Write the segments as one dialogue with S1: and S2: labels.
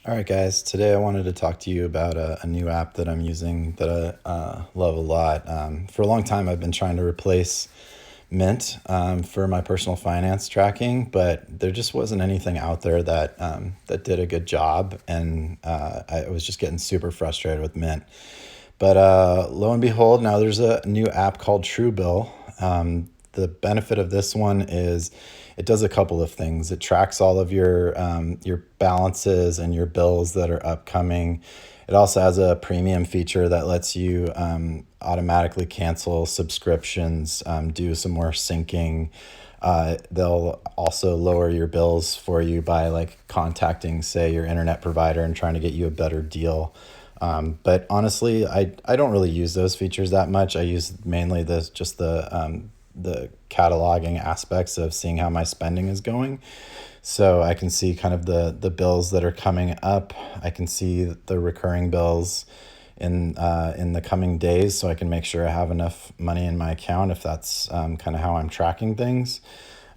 S1: All right, guys. Today I wanted to talk to you about a new app that I'm using that I love a lot. For a long time, I've been trying to replace Mint for my personal finance tracking, but there just wasn't anything out there that did a good job, and I was just getting super frustrated with Mint. But lo and behold, now there's a new app called Truebill. The benefit of this one is it does a couple of things. It tracks all of your balances and your bills that are upcoming. It also has a premium feature that lets you automatically cancel subscriptions, do some more syncing. They'll also lower your bills for you by like contacting, say, your internet provider and trying to get you a better deal. But honestly, I don't really use those features that much. I use mainly the cataloging aspects of seeing how my spending is going. So I can see kind of the bills that are coming up. I can see the recurring bills in the coming days, so I can make sure I have enough money in my account if that's kind of how I'm tracking things.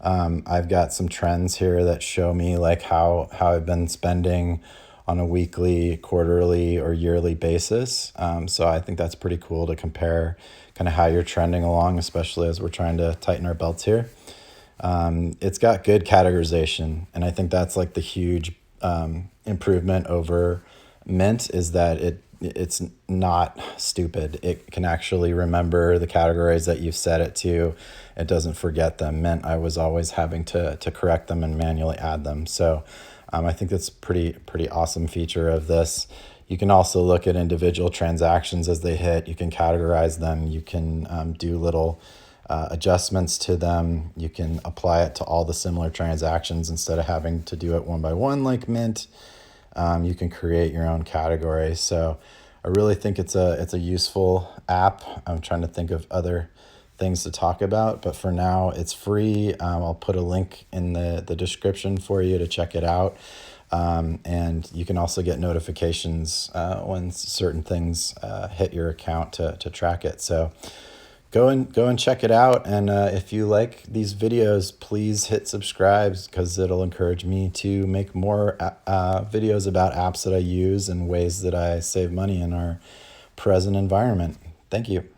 S1: I've got some trends here that show me like how I've been spending on a weekly, quarterly, or yearly basis. So I think that's pretty cool to compare kind of how you're trending along, especially as we're trying to tighten our belts here. It's got good categorization, and I think that's like the huge improvement over Mint is that it's not stupid. It can actually remember the categories that you've set it to. It doesn't forget them. Mint, I was always having to correct them and manually add them. So I think that's pretty awesome feature of this. You can also look at individual transactions as they hit. You can categorize them. You can do little adjustments to them. You can apply it to all the similar transactions instead of having to do it one by one like Mint. You can create your own category. So I really think it's a useful app. I'm trying to think of other things to talk about, but for now it's free. I'll put a link in the description for you to check it out. And you can also get notifications when certain things hit your account to track it. So go and check it out. And if you like these videos, please hit subscribe because it'll encourage me to make more videos about apps that I use and ways that I save money in our present environment. Thank you.